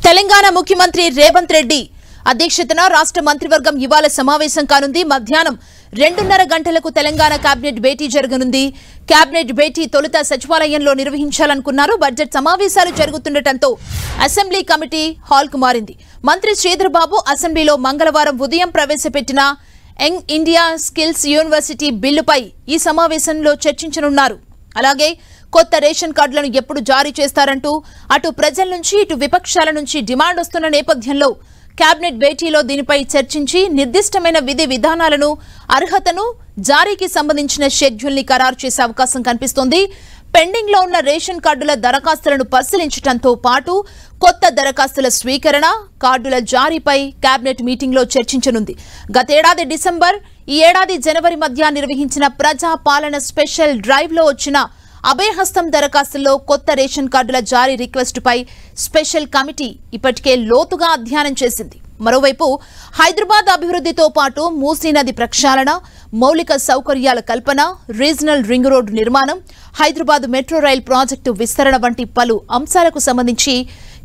తెలంగాణ ముఖ్యమంత్రి రేవంత్ రెడ్డి అధ్యక్షతన రాష్ట్ర మంత్రివర్గం ఇవాళ సమావేశం కానుంది. మధ్యాహ్నం 2:30 గంటలకు తెలంగాణ కేబినెట్ భేటీ జరగనుంది. కేబినెట్ భేటీ తొలుత సచివాలయంలో నిర్వహించాలనుకున్నారు. బడ్జెట్ సమావేశాలు జరుగుతుండటంతో అసెంబ్లీ కమిటీ హాల్కు మారింది. మంత్రి శ్రీధర్ బాబు అసెంబ్లీలో మంగళవారం ఉదయం ప్రవేశపెట్టిన యంగ్ ఇండియా స్కిల్స్ యూనివర్సిటీ బిల్లుపై ఈ సమావేశంలో చర్చించనున్నారు. అలాగే కొత్త రేషన్ కార్డులను ఎప్పుడు జారీ చేస్తారంటూ అటు ప్రజల నుంచి ఇటు విపక్షాల నుంచి డిమాండ్ వస్తున్న నేపథ్యంలో కేబినెట్ భేటీలో దీనిపై చర్చించి నిర్దిష్టమైన విధి విధానాలను, అర్హతను, జారీకి సంబంధించిన షెడ్యూల్ ని ఖరారు చేసే అవకాశం కనిపిస్తోంది. పెండింగ్ లో ఉన్న రేషన్ కార్డుల దరఖాస్తులను పరిశీలించడంతో పాటు కొత్త దరఖాస్తుల స్వీకరణ, కార్డుల జారీపై కేబినెట్ మీటింగ్ లో చర్చించనుంది. గతేడాది డిసెంబర్, ఈ ఏడాది జనవరి మధ్య నిర్వహించిన ప్రజా పాలన స్పెషల్ డ్రైవ్ లో వచ్చిన అభయహస్తం దరఖాస్తుల్లో కొత్త రేషన్ కార్డుల జారీ రిక్వెస్టుపై స్పెషల్ కమిటీ ఇప్పటికే లోతుగా అధ్యయనం చేసింది. మరోవైపు హైదరాబాద్ అభివృద్ధితో పాటు మూసీ నది ప్రక్షాళన, మౌలిక సౌకర్యాల కల్పన, రీజనల్ రింగ్ రోడ్డు నిర్మాణం, హైదరాబాద్ మెట్రో రైల్ ప్రాజెక్టు విస్తరణ వంటి పలు అంశాలకు సంబంధించి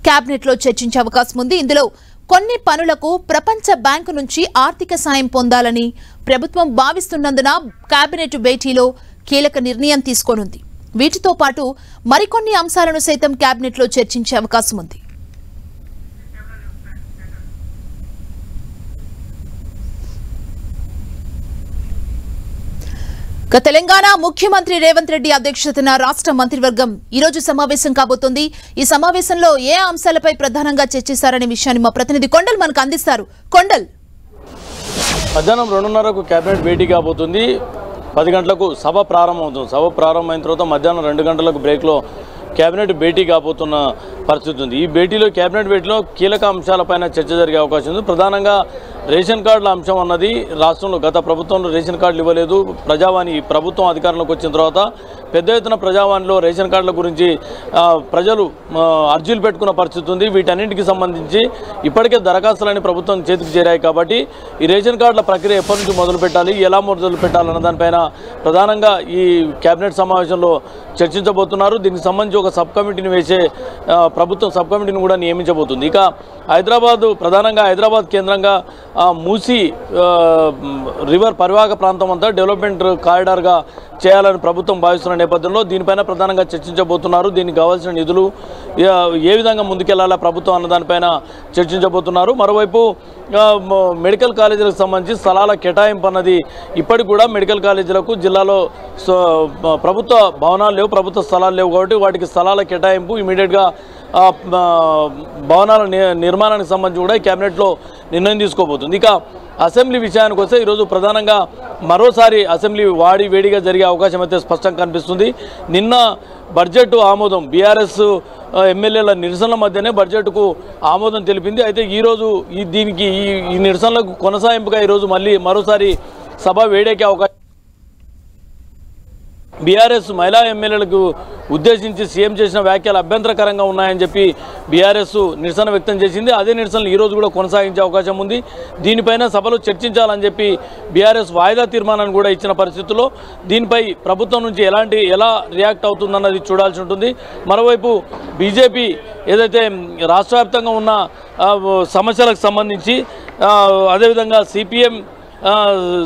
కేబినెట్లో చర్చించే అవకాశం ఉంది. ఇందులో కొన్ని పనులకు ప్రపంచ బ్యాంకు నుంచి ఆర్థిక సాయం పొందాలని ప్రభుత్వం భావిస్తున్నందున కేబినెట్ భేటీలో కీలక నిర్ణయం తీసుకోనుంది. వీటితో పాటు మరికొన్ని అంశాలను సైతం కేబినెట్లో చర్చించే అవకాశం ఉంది. తెలంగాణ ముఖ్యమంత్రి రేవంత్ రెడ్డి అధ్యక్షతన రాష్ట్ర మంత్రివర్గం ఈ రోజు సమావేశం కాబోతోంది. ఈ సమావేశంలో ఏ అంశాలపై ప్రధానంగా చర్చిస్తారనే విషయాన్ని మా ప్రతినిధి కొండల్ మనకు అందిస్తారు. కొండల్, మధ్యాహ్నం 2:30కు కేబినెట్ భేటీ కాబోతుంది. 10 గంటలకు సభ ప్రారంభమవుతుంది. సభ ప్రారంభమైన తర్వాత మధ్యాహ్నం 2 గంటలకు బ్రేక్లో కేబినెట్ భేటీ కాబోతున్న పరిస్థితి ఉంది. ఈ కేబినెట్ భేటీలో కీలక అంశాలపైన చర్చ జరిగే అవకాశం ఉంది. ప్రధానంగా రేషన్ కార్డుల అంశం అన్నది రాష్ట్రంలో గత ప్రభుత్వంలో రేషన్ కార్డులు ఇవ్వలేదు. ప్రజావాణి ప్రభుత్వం అధికారంలోకి వచ్చిన తర్వాత పెద్ద ఎత్తున ప్రజావాణిలో రేషన్ కార్డుల గురించి ప్రజలు అర్జీలు పెట్టుకున్న పరిస్థితి ఉంది. వీటన్నింటికి సంబంధించి ఇప్పటికే దరఖాస్తులని ప్రభుత్వం చేతికి చేరాయి. కాబట్టి ఈ రేషన్ కార్డుల ప్రక్రియ ఎప్పటి నుంచి మొదలు పెట్టాలి, ఎలా మొదలు పెట్టాలన్న దానిపైన ప్రధానంగా ఈ కేబినెట్ సమావేశంలో చర్చించబోతున్నారు. దీనికి సంబంధించి ఒక సబ్ కమిటీని వేసే ప్రభుత్వం సబ్ కమిటీని కూడా నియమించబోతుంది. ఇక ప్రధానంగా హైదరాబాద్ కేంద్రంగా మూసీ రివర్ పరివాహక ప్రాంతం అంతా డెవలప్మెంట్ కారిడార్గా చేయాలని ప్రభుత్వం భావిస్తున్న నేపథ్యంలో దీనిపైన ప్రధానంగా చర్చించబోతున్నారు. దీనికి కావాల్సిన నిధులు ఏ విధంగా ముందుకెళ్లాలా ప్రభుత్వం అన్న దానిపైన చర్చించబోతున్నారు. మరోవైపు మెడికల్ కాలేజీలకు సంబంధించి స్థలాల కేటాయింపు అన్నది ఇప్పటికి కూడా మెడికల్ కాలేజీలకు జిల్లాలో ప్రభుత్వ భవనాలు లేవు, ప్రభుత్వ స్థలాలు లేవు. కాబట్టి వాటికి స్థలాల కేటాయింపు ఇమీడియట్గా భవనాల నిర్మాణానికి సంబంధించి కూడా కేబినెట్లో నిర్ణయం తీసుకోబోతుంది. ఇక అసెంబ్లీ విషయానికి వస్తే ఈరోజు ప్రధానంగా మరోసారి అసెంబ్లీ వేడిగా జరిగే అవకాశం అయితే స్పష్టంగా కనిపిస్తుంది. నిన్న బడ్జెట్ ఆమోదం బీఆర్ఎస్ ఎమ్మెల్యేల నిరసనల మధ్యనే బడ్జెట్కు ఆమోదం తెలిపింది. అయితే ఈరోజు దీనికి ఈ నిరసనలకు కొనసాగింపుగా ఈరోజు మరోసారి సభ వేడెక్కే అవకాశం. బీఆర్ఎస్ మహిళా ఎమ్మెల్యేలకు ఉద్దేశించి సీఎం చేసిన వ్యాఖ్యలు అభ్యంతరకరంగా ఉన్నాయని చెప్పి బీఆర్ఎస్ నిరసన వ్యక్తం చేసింది. అదే నిరసనలు ఈరోజు కూడా కొనసాగించే అవకాశం ఉంది. దీనిపైన సభలో చర్చించాలని చెప్పి బీఆర్ఎస్ వాయిదా తీర్మానాన్ని కూడా ఇచ్చిన పరిస్థితుల్లో దీనిపై ప్రభుత్వం నుంచి ఎలా రియాక్ట్ అవుతుందన్నది చూడాల్సి ఉంటుంది. మరోవైపు బీజేపీ ఏదైతే రాష్ట్ర వ్యాప్తంగా ఉన్న సమస్యలకు సంబంధించి అదేవిధంగా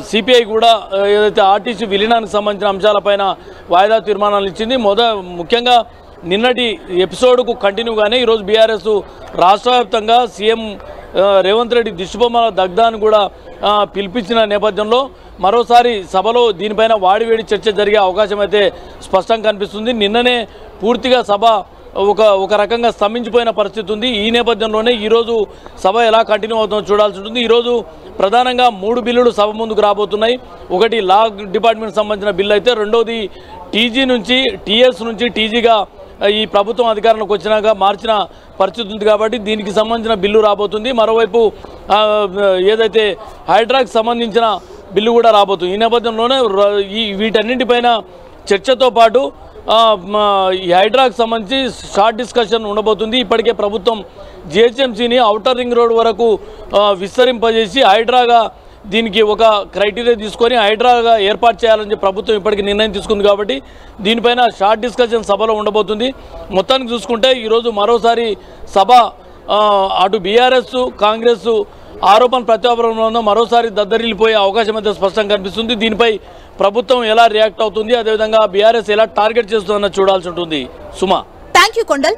సిపిఐ కూడా ఏదైతే ఆర్టీసీ విలీనానికి సంబంధించిన అంశాలపైన వాయిదా తీర్మానాలు ఇచ్చింది. ముఖ్యంగా నిన్నటి ఎపిసోడ్కు కంటిన్యూగానే ఈరోజు బీఆర్ఎస్ రాష్ట్ర వ్యాప్తంగా సీఎం రేవంత్ రెడ్డి దిష్టిబొమ్మల దగ్ధాన్ని కూడా పిలిపించిన నేపథ్యంలో మరోసారి సభలో దీనిపైన వాడివేడి చర్చ జరిగే అవకాశం అయితే స్పష్టంగా కనిపిస్తుంది. నిన్ననే పూర్తిగా సభ ఒక రకంగా స్తంభించిపోయిన పరిస్థితి ఉంది. ఈ నేపథ్యంలోనే ఈరోజు సభ ఎలా కంటిన్యూ అవుతుందో చూడాల్సి ఉంటుంది. ఈరోజు ప్రధానంగా 3 బిల్లులు సభ ముందుకు రాబోతున్నాయి. ఒకటి లా డిపార్ట్మెంట్ సంబంధించిన బిల్లు అయితే, రెండోది టీఎస్ నుంచి టీజీగా ఈ ప్రభుత్వం అధికారంలోకి వచ్చినాక మార్చిన పరిస్థితి ఉంది. కాబట్టి దీనికి సంబంధించిన బిల్లు రాబోతుంది. మరోవైపు ఏదైతే హైడ్రాకి సంబంధించిన బిల్లు కూడా రాబోతుంది. ఈ నేపథ్యంలోనే వీటన్నింటిపైన చర్చతో పాటు ఈ హైడ్రాకి సంబంధించి షార్ట్ డిస్కషన్ ఉండబోతుంది. ఇప్పటికే ప్రభుత్వం జిహెచ్ఎంసీని ఔటర్ రింగ్ రోడ్ వరకు విస్తరింపజేసి హైడ్రాగా దీనికి ఒక క్రైటీరియా తీసుకొని హైడ్రాగా ఏర్పాటు చేయాలని ప్రభుత్వం ఇప్పటికీ నిర్ణయం తీసుకుంది. కాబట్టి దీనిపైన షార్ట్ డిస్కషన్ సభలో ఉండబోతుంది. మొత్తానికి చూసుకుంటే ఈరోజు మరోసారి సభ అటు బీఆర్ఎస్ కాంగ్రెస్ ఆరోపణ ప్రత్యారోపణలో మరోసారి దద్దరిల్లిపోయే అవకాశం అయితే స్పష్టంగా కనిపిస్తుంది. దీనిపై ప్రభుత్వం ఎలా రియాక్ట్ అవుతుంది, అదేవిధంగా బీఆర్ఎస్ ఎలా టార్గెట్ చేస్తుందన్న చూడాల్సి ఉంటుంది. సుమా, థ్యాంక్ యూ కొండల్.